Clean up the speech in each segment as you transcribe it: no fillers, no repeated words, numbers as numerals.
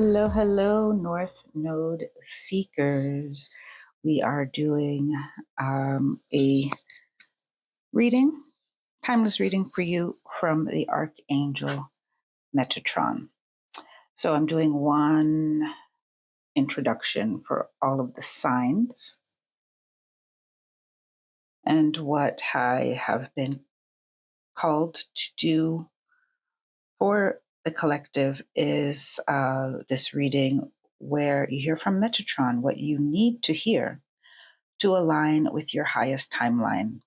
Hello, hello, North Node Seekers. We are doing a reading, timeless reading for you from the Archangel Metatron. So I'm doing one introduction for all of the signs. And what I have been called to do for the collective is this reading where you hear from Metatron what you need to hear to align with your highest timeline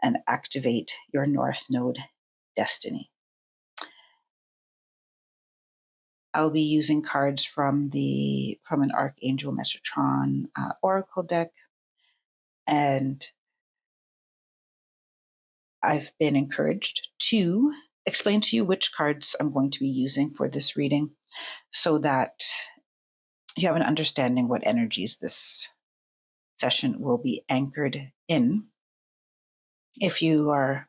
and activate your North Node destiny. I'll be using cards from an Archangel Metatron Oracle deck, and I've been encouraged to explain to you which cards I'm going to be using for this reading so that you have an understanding what energies this session will be anchored in. If you are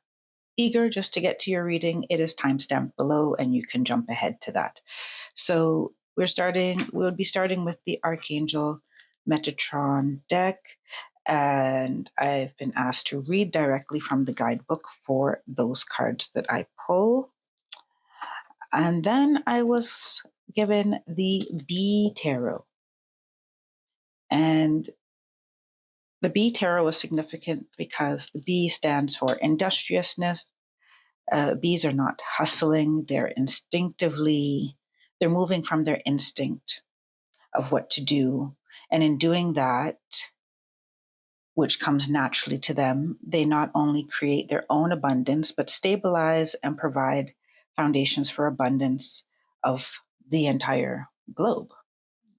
eager just to get to your reading, it is timestamped below and you can jump ahead to that. So we'll be starting with the Archangel Metatron deck, and I've been asked to read directly from the guidebook for those cards that I pull. And then I was given the B Tarot. And the B Tarot is significant because the B stands for industriousness. Bees are not hustling. They're moving from their instinct of what to do. And in doing that, which comes naturally to them, they not only create their own abundance, but stabilize and provide foundations for abundance of the entire globe,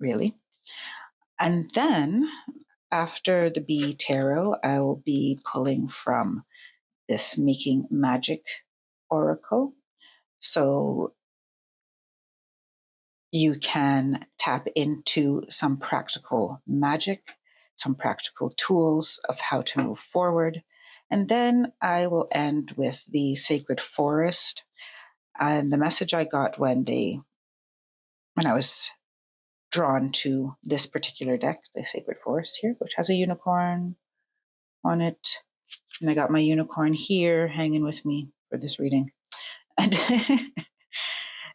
really. And then after the Bee Tarot, I will be pulling from this Making Magic Oracle. So you can tap into some practical magic, some practical tools of how to move forward. And then I will end with the Sacred Forest. And the message I got when I was drawn to this particular deck, the Sacred Forest here, which has a unicorn on it. And I got my unicorn here hanging with me for this reading. And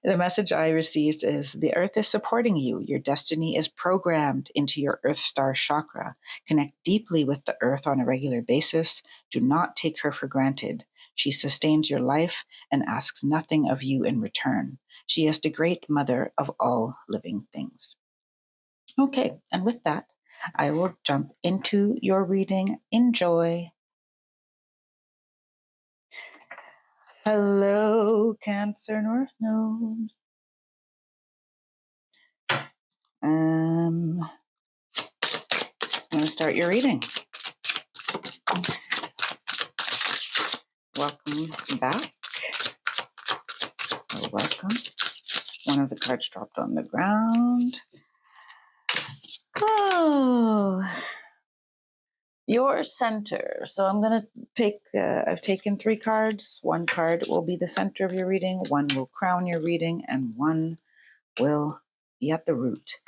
the message I received is, the earth is supporting you. Your destiny is programmed into your earth star chakra. Connect deeply with the earth on a regular basis. Do not take her for granted. She sustains your life and asks nothing of you in return. She is the great mother of all living things. Okay, and with that, I will jump into your reading. Enjoy. Hello, Cancer North Node. I'm going to start your reading. Welcome back. Or welcome. One of the cards dropped on the ground. Oh, your center. So I'm going to take, I've taken 3 cards. 1 card will be the center of your reading, 1 will crown your reading, and 1 will be at the root.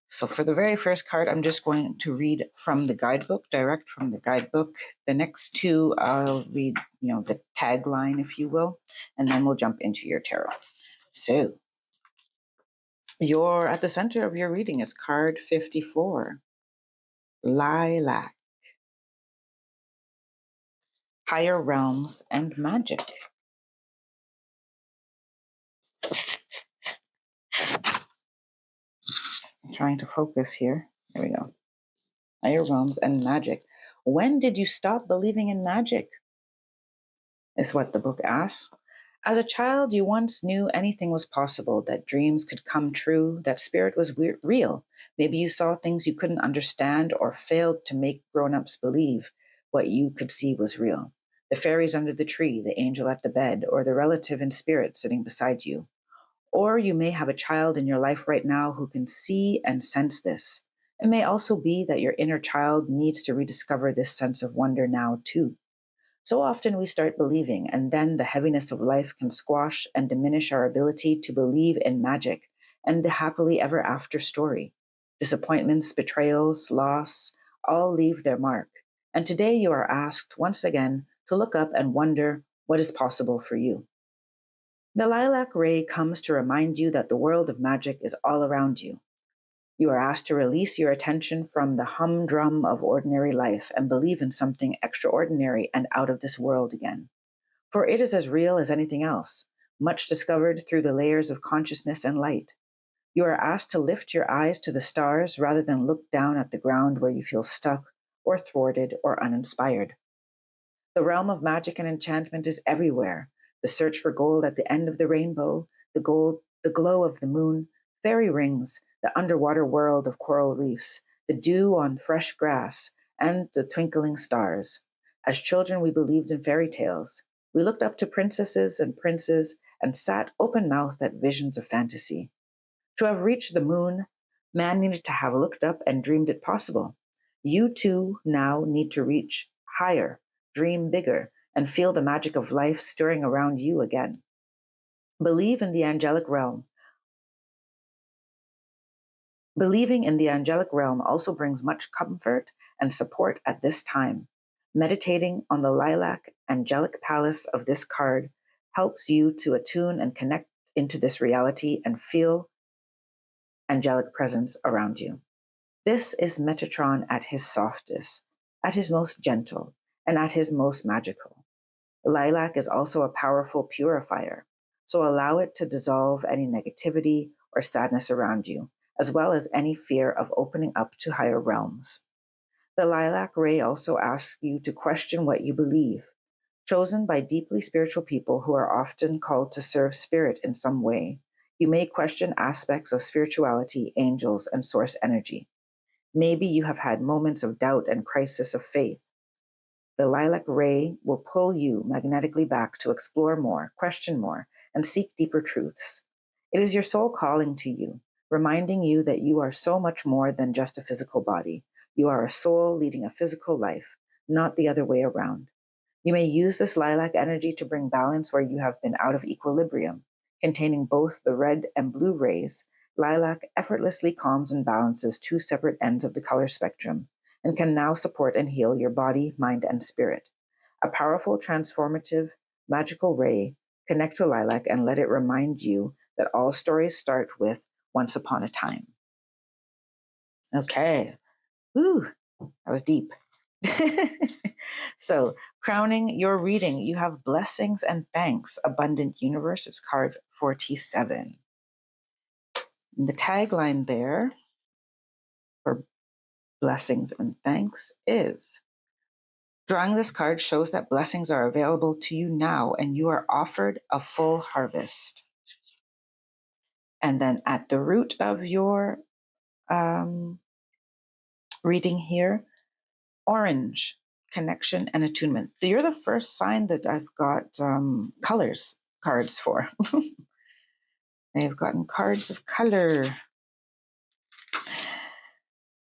So for the very first card, I'm just going to read from the guidebook, direct from the guidebook. The next 2, I'll read, the tagline, if you will, and then we'll jump into your tarot. So at the center of your reading is card 54, Lilac, Higher Realms and Magic. I'm trying to focus here. There we go. Higher Realms and Magic. When did you stop believing in magic? Is what the book asks. As a child, you once knew anything was possible, that dreams could come true, that spirit was real. Maybe you saw things you couldn't understand or failed to make grown-ups believe what you could see was real. The fairies under the tree, the angel at the bed, or the relative in spirit sitting beside you. Or you may have a child in your life right now who can see and sense this. It may also be that your inner child needs to rediscover this sense of wonder now too. So often we start believing, and then the heaviness of life can squash and diminish our ability to believe in magic, and the happily ever after story. Disappointments, betrayals, loss, all leave their mark. And today you are asked once again to look up and wonder what is possible for you. The lilac ray comes to remind you that the world of magic is all around you. You are asked to release your attention from the humdrum of ordinary life and believe in something extraordinary and out of this world again. For it is as real as anything else, much discovered through the layers of consciousness and light. You are asked to lift your eyes to the stars rather than look down at the ground where you feel stuck or thwarted or uninspired. The realm of magic and enchantment is everywhere. The search for gold at the end of the rainbow, the glow of the moon, fairy rings, the underwater world of coral reefs, the dew on fresh grass, and the twinkling stars. As children, we believed in fairy tales. We looked up to princesses and princes and sat open-mouthed at visions of fantasy. To have reached the moon, man needed to have looked up and dreamed it possible. You too now need to reach higher, dream bigger, and feel the magic of life stirring around you again. Believe in the angelic realm. Believing in the angelic realm also brings much comfort and support at this time. Meditating on the lilac angelic palace of this card helps you to attune and connect into this reality and feel angelic presence around you. This is Metatron at his softest, at his most gentle, and at his most magical. Lilac is also a powerful purifier, so allow it to dissolve any negativity or sadness around you, as well as any fear of opening up to higher realms. The lilac ray also asks you to question what you believe. Chosen by deeply spiritual people who are often called to serve spirit in some way, you may question aspects of spirituality, angels, and source energy. Maybe you have had moments of doubt and crisis of faith. The lilac ray will pull you magnetically back to explore more, question more, and seek deeper truths. It is your soul calling to you, reminding you that you are so much more than just a physical body. You are a soul leading a physical life, not the other way around. You may use this lilac energy to bring balance where you have been out of equilibrium. Containing both the red and blue rays, lilac effortlessly calms and balances two separate ends of the color spectrum and can now support and heal your body, mind, and spirit. A powerful, transformative, magical ray, connect to lilac and let it remind you that all stories start with once upon a time. Okay. Ooh, that was deep. So, crowning your reading, you have Blessings and Thanks. Abundant Universe is card 47. And the tagline there for Blessings and Thanks is, drawing this card shows that blessings are available to you now and you are offered a full harvest. And then at the root of your reading here, orange, connection and attunement. You're the first sign that I've got colors cards for. I've gotten cards of color.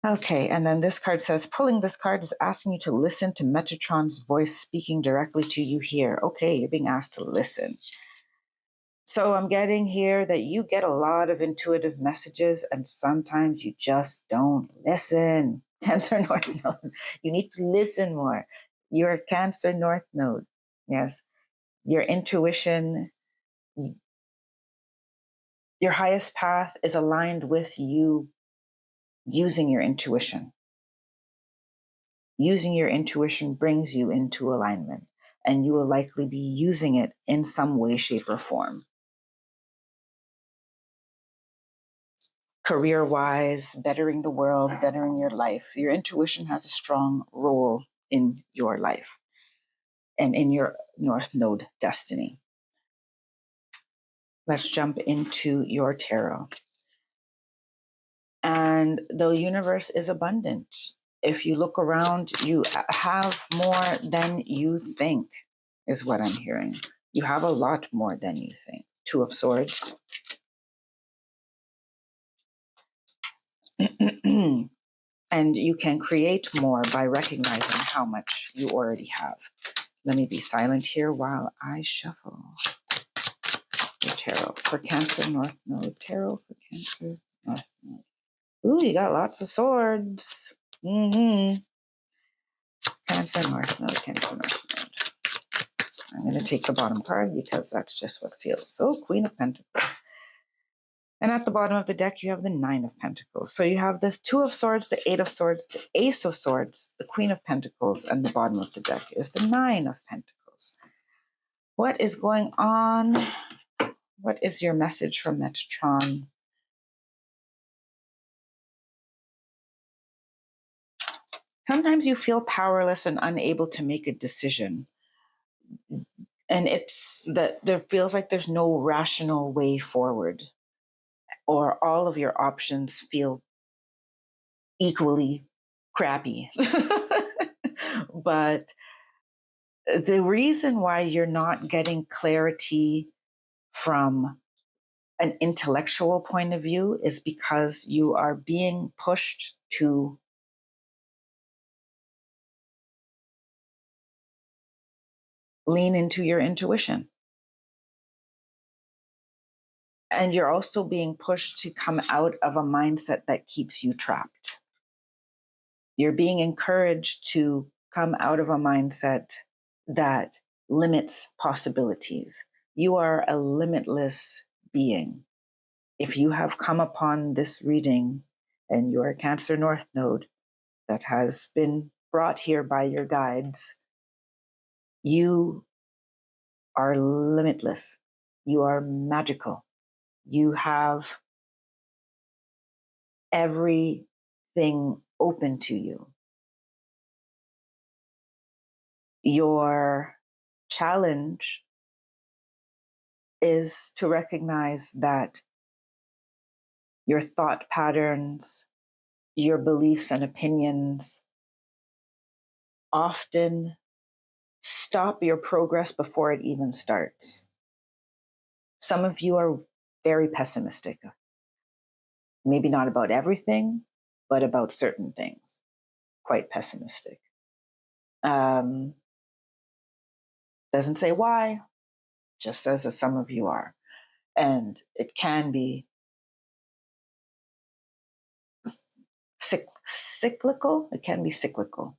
Okay, and then this card says, pulling this card is asking you to listen to Metatron's voice speaking directly to you here. Okay, you're being asked to listen. So I'm getting here that you get a lot of intuitive messages and sometimes you just don't listen. Cancer North Node. You need to listen more. You're a Cancer North Node. Yes. Your intuition, your highest path is aligned with you using your intuition. Using your intuition brings you into alignment, and you will likely be using it in some way, shape, or form. Career-wise, bettering the world, bettering your life. Your intuition has a strong role in your life and in your North Node destiny. Let's jump into your tarot. And the universe is abundant. If you look around, you have more than you think, is what I'm hearing. You have a lot more than you think. Two of Swords. And you can create more by recognizing how much you already have. Let me be silent here while I shuffle. your tarot for Cancer North Node. Tarot for Cancer North Node. Ooh, you got lots of swords. Mm-hmm. Cancer North Node, Cancer North Node. I'm going to take the bottom card because that's just what feels. So, Queen of Pentacles. And at the bottom of the deck, you have the Nine of Pentacles. So you have the Two of Swords, the Eight of Swords, the Ace of Swords, the Queen of Pentacles, and the bottom of the deck is the Nine of Pentacles. What is going on? What is your message from Metatron? Sometimes you feel powerless and unable to make a decision. And it's that there feels like there's no rational way forward, or all of your options feel equally crappy. But the reason why you're not getting clarity from an intellectual point of view is because you are being pushed to lean into your intuition. And you're also being pushed to come out of a mindset that keeps you trapped. You're being encouraged to come out of a mindset that limits possibilities. You are a limitless being. If you have come upon this reading and you're a Cancer North Node that has been brought here by your guides, you are limitless. You are magical. You have everything open to you. Your challenge is to recognize that your thought patterns, your beliefs and opinions often stop your progress before it even starts. Some of you are very pessimistic, maybe not about everything, but about certain things, quite pessimistic. Doesn't say why, just says that some of you are. And it can be cyclical. It can be cyclical,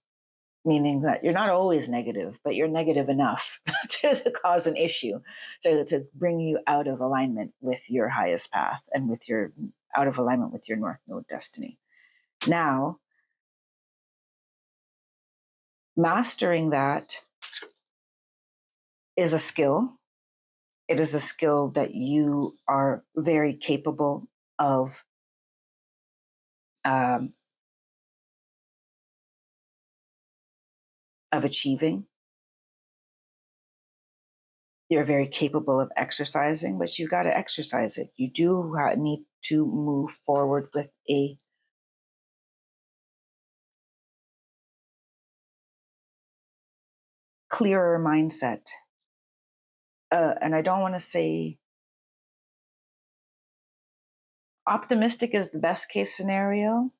meaning that you're not always negative, but you're negative enough to cause an issue, to bring you out of alignment with your highest path and with your out of alignment with your North Node destiny. Now, mastering that is a skill. It is a skill that you are very capable of achieving. You're very capable of exercising, but you got to exercise it. You do need to move forward with a clearer mindset. And I don't want to say optimistic is the best case scenario.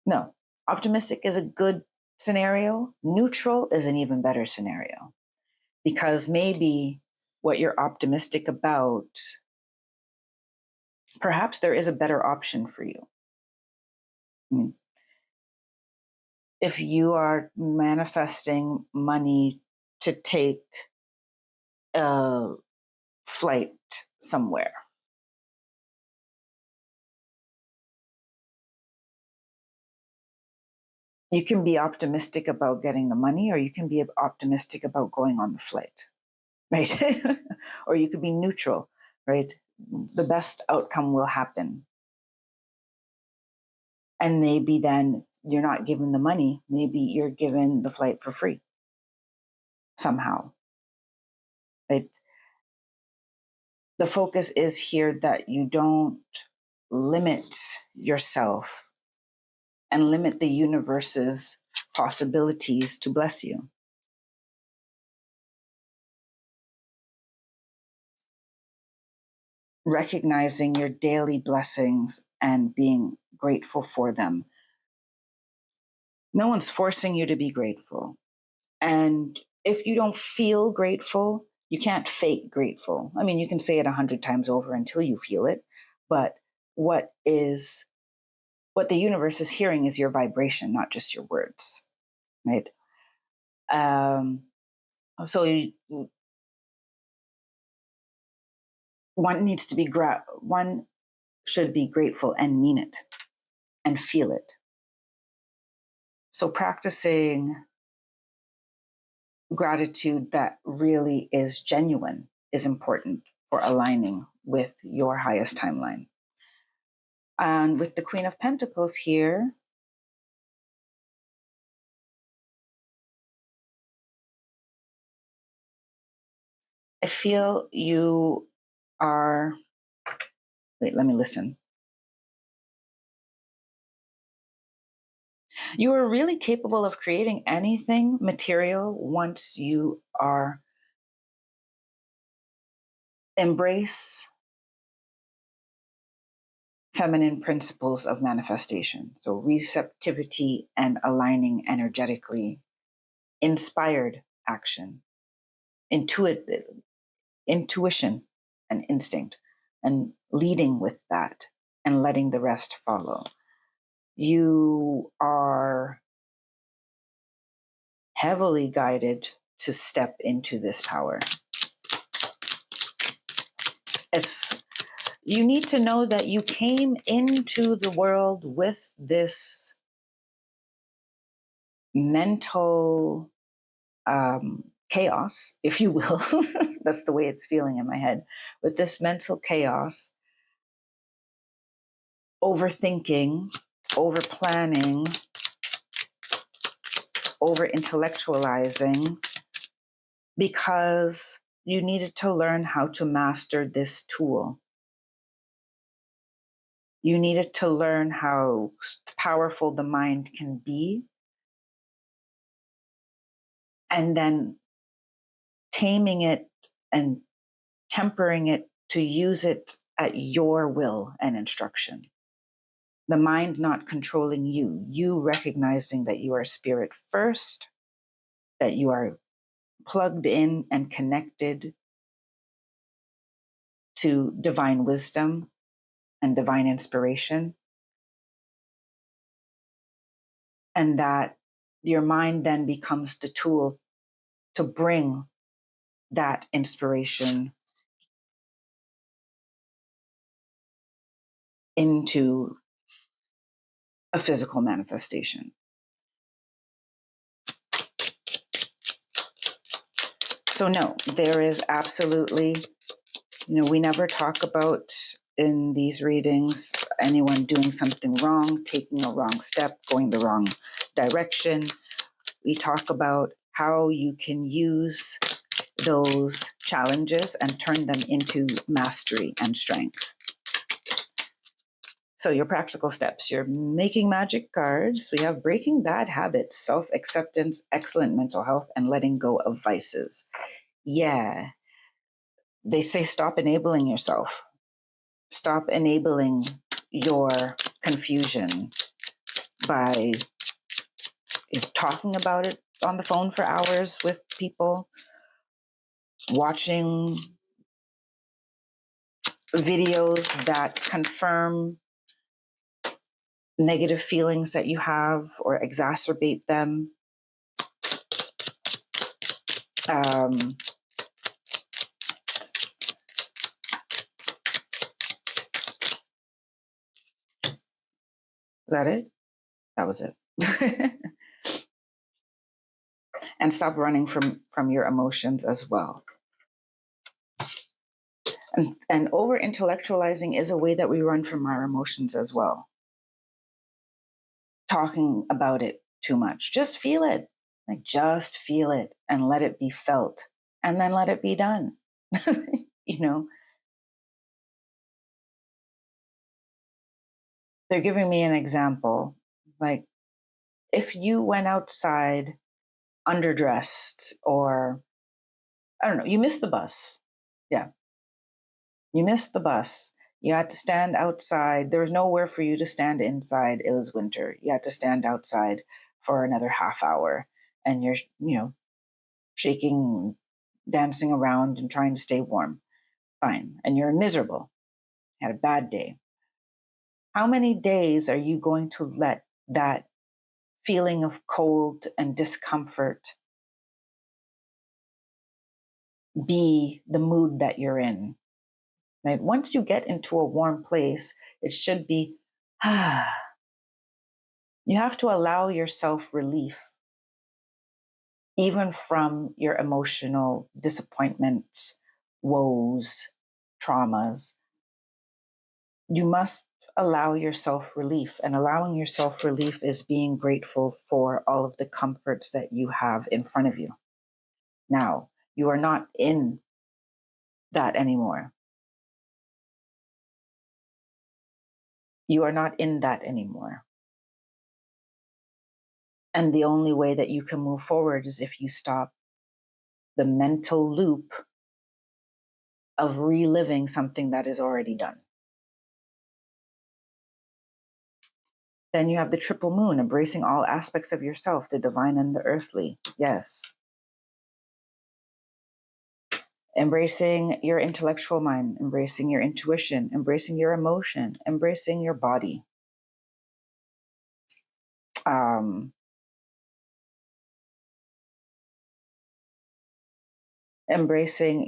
No, optimistic is a good scenario. Neutral is an even better scenario, because maybe what you're optimistic about, perhaps there is a better option for you. I mean, if you are manifesting money to take a flight somewhere, you can be optimistic about getting the money, or you can be optimistic about going on the flight, right? Or you could be neutral, right? The best outcome will happen. And maybe then you're not given the money. Maybe you're given the flight for free somehow, right? The focus is here that you don't limit yourself and limit the universe's possibilities to bless you. Recognizing your daily blessings and being grateful for them. No one's forcing you to be grateful. And if you don't feel grateful, You can't fake grateful. I mean, you can say it 100 times over until you feel it, but what the universe is hearing is your vibration, not just your words, right? So one needs to be one should be grateful and mean it and feel it. So practicing gratitude that really is genuine is important for aligning with your highest timeline. And with the Queen of Pentacles here, I feel you are, wait, let me listen. You are really capable of creating anything material once you are embrace feminine principles of manifestation. So receptivity and aligning energetically, inspired action, intuition and instinct, and leading with that and letting the rest follow. You are heavily guided to step into this power. As you need to know that you came into the world with this mental chaos, if you will. That's the way it's feeling in my head. With this mental chaos, overthinking, over planning, over intellectualizing, because you needed to learn how to master this tool. You needed to learn how powerful the mind can be, and then taming it and tempering it to use it at your will and instruction. The mind not controlling you, you recognizing that you are spirit first, that you are plugged in and connected to divine wisdom and divine inspiration, and that your mind then becomes the tool to bring that inspiration into a physical manifestation. So no, there is absolutely, we never talk about in these readings anyone doing something wrong, taking a wrong step, going the wrong direction. We talk about how you can use those challenges and turn them into mastery and strength. So your practical steps, you're making magic cards. We have breaking bad habits, self-acceptance, excellent mental health, and letting go of vices. Yeah. They say stop enabling yourself. Stop enabling your confusion by talking about it on the phone for hours with people, watching videos that confirm negative feelings that you have or exacerbate them. Is that it? That was it. And stop running from your emotions as well. And over intellectualizing is a way that we run from our emotions as well. Talking about it too much. Just feel it. Just feel it and let it be felt, and then let it be done. They're giving me an example. Like, if you went outside underdressed, or I don't know, you missed the bus. Yeah. You missed the bus. You had to stand outside. There was nowhere for you to stand inside. It was winter. You had to stand outside for another half hour, and you're, shaking, dancing around and trying to stay warm. Fine. And you're miserable, had a bad day. How many days are you going to let that feeling of cold and discomfort be the mood that you're in? Right? Once you get into a warm place, it should be, you have to allow yourself relief, even from your emotional disappointments, woes, traumas. You must allow yourself relief. And allowing yourself relief is being grateful for all of the comforts that you have in front of you. Now, you are not in that anymore. You are not in that anymore. And the only way that you can move forward is if you stop the mental loop of reliving something that is already done. Then you have the triple moon, embracing all aspects of yourself, the divine and the earthly. Yes. Embracing your intellectual mind, embracing your intuition, embracing your emotion, embracing your body. Embracing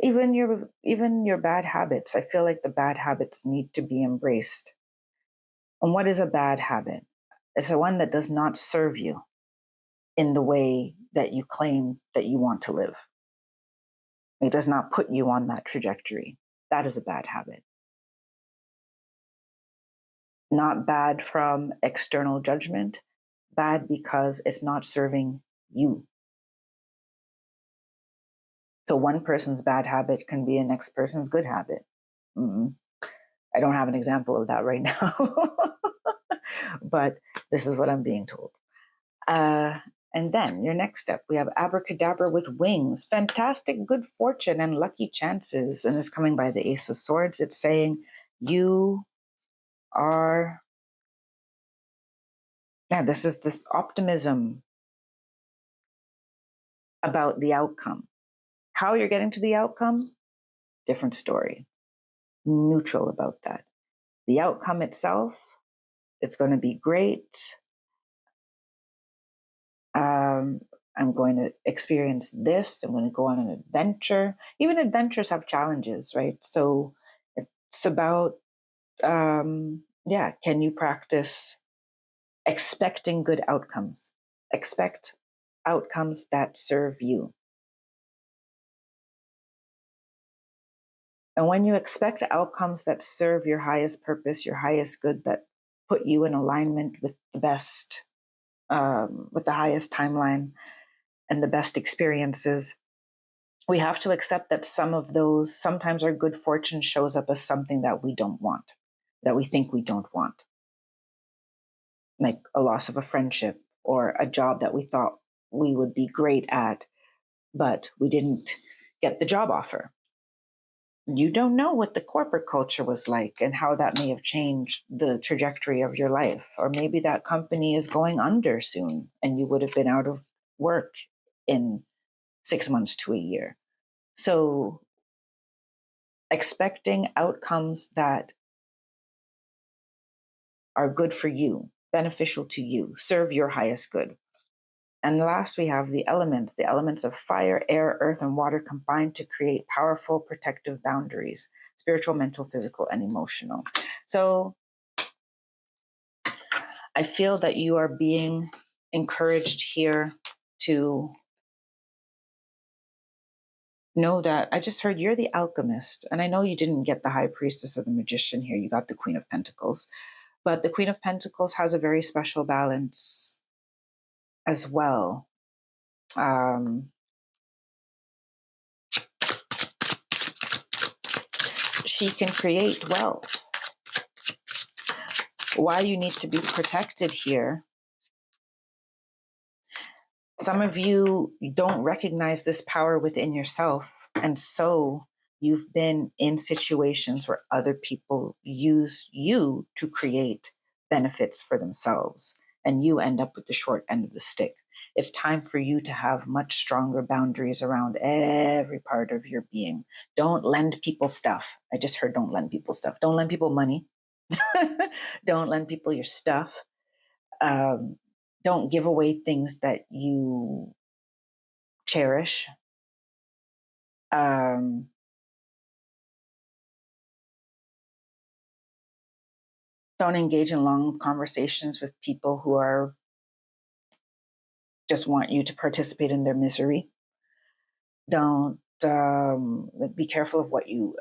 even your bad habits. I feel like the bad habits need to be embraced. And what is a bad habit? It's the one that does not serve you in the way that you claim that you want to live. It does not put you on that trajectory. That is a bad habit. Not bad from external judgment, bad because it's not serving you. So one person's bad habit can be a next person's good habit. I don't have an example of that right now, but this is what I'm being told. And then your next step, we have abracadabra with wings, fantastic good fortune and lucky chances. And it's coming by the Ace of Swords. It's saying you are, this is this optimism about the outcome. How you're getting to the outcome, different story. Neutral about that. The outcome itself, it's going to be great. I'm going to experience this. I'm going to go on an adventure. Even adventures have challenges, right? So it's about, can you practice expecting good outcomes? Expect outcomes that serve you. And when you expect outcomes that serve your highest purpose, your highest good, that put you in alignment with the best, with the highest timeline and the best experiences, we have to accept that some of those, sometimes our good fortune shows up as something that we don't want, that we think we don't want. Like a loss of a friendship or a job that we thought we would be great at, but we didn't get the job offer. You don't know what the corporate culture was like and how that may have changed the trajectory of your life. Or maybe that company is going under soon and you would have been out of work in 6 months to a year. So expecting outcomes that are good for you, beneficial to you, serve your highest good. And last, we have the elements of fire, air, earth, and water combined to create powerful protective boundaries, spiritual, mental, physical, and emotional. So I feel that you are being encouraged here to know that I just heard you're the alchemist. And I know you didn't get the high priestess or the magician here. You got the Queen of Pentacles. But the Queen of Pentacles has a very special balance as well. She can create wealth. Why you need to be protected here. Some of you don't recognize this power within yourself. And so you've been in situations where other people use you to create benefits for themselves. and you end up with the short end of the stick. It's time for you to have much stronger boundaries around every part of your being. Don't lend people stuff. I just heard don't lend people stuff. Don't lend people money. Don't lend people your stuff. Don't give away things that you cherish. Don't engage in long conversations with people who are just want you to participate in their misery. Don't be careful of what you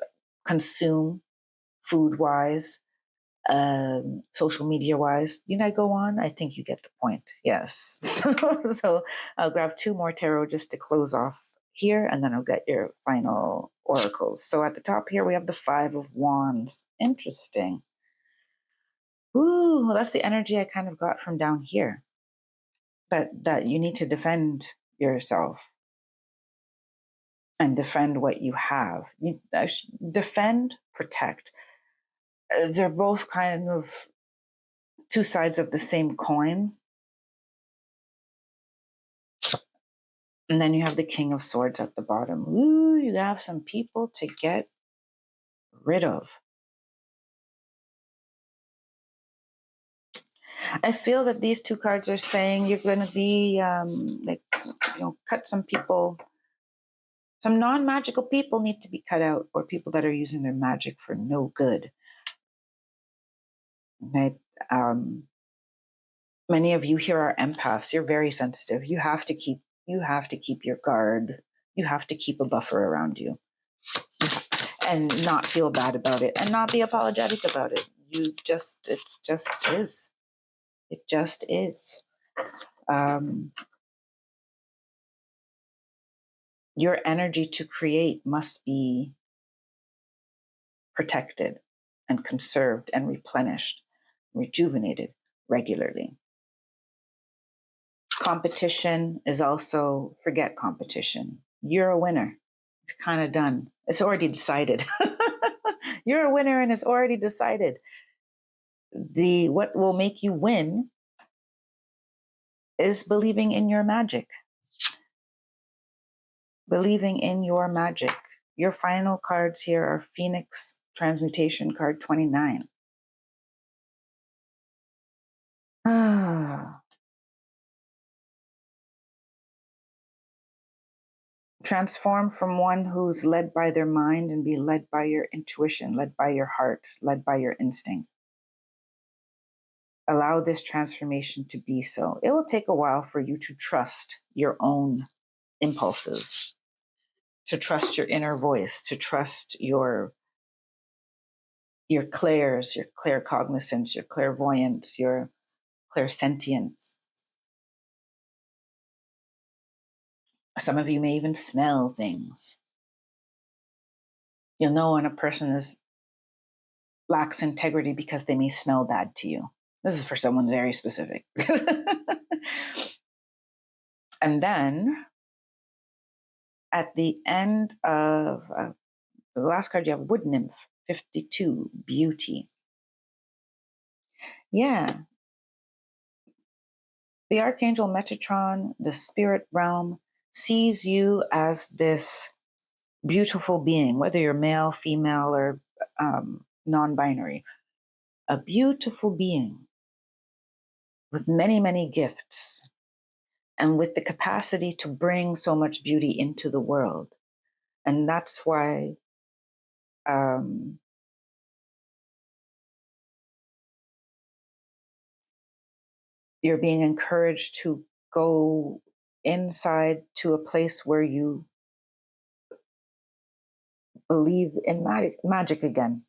consume, food wise, social media wise. Did I go on? I think you get the point. Yes. So I'll grab 2 more tarot just to close off here, and then I'll get your final oracles. So at the top here, we have the 5 of Wands. Interesting. Ooh, well, that's the energy I kind of got from down here. That you need to defend yourself and defend what you have. Defend, protect. They're both kind of 2 sides of the same coin. And then you have the King of Swords at the bottom. Ooh, you have some people to get rid of. I feel that these 2 cards are saying you're going to be cut some people. Some non-magical people need to be cut out, or people that are using their magic for no good. Right? Many of you here are empaths. You're very sensitive. You have to keep your guard. You have to keep a buffer around you, and not feel bad about it, and not be apologetic about it. It just is. It just is. Your energy to create must be protected and conserved and replenished, rejuvenated regularly. Competition is also, forget competition. You're a winner. It's kind of done. It's already decided. You're a winner and it's already decided. What will make you win is believing in your magic. Believing in your magic. Your final cards here are Phoenix Transmutation card 29. Transform from one who's led by their mind and be led by your intuition, led by your heart, led by your instinct. Allow this transformation to be so. It will take a while for you to trust your own impulses, to trust your inner voice, to trust your clairs, your claircognizance, your clairvoyance, your clairsentience. Some of you may even smell things. You'll know when a person lacks integrity because they may smell bad to you. This is for someone very specific. And then at the end of the last card, you have Wood Nymph, 52, Beauty. Yeah. The Archangel Metatron, the spirit realm, sees you as this beautiful being, whether you're male, female, or non-binary. A beautiful being with many, many gifts, and with the capacity to bring so much beauty into the world. And that's why you're being encouraged to go inside to a place where you believe in magic again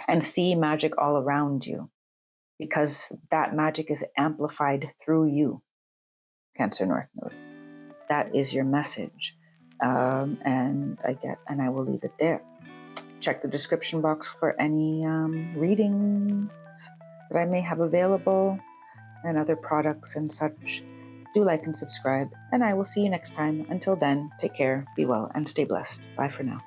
and see magic all around you, because that magic is amplified through you, Cancer North Node. That is your message. And I will leave it there. Check the description box for any readings that I may have available and other products and such. Do like and subscribe, and I will see you next time. Until then, take care, be well, and stay blessed. Bye for now.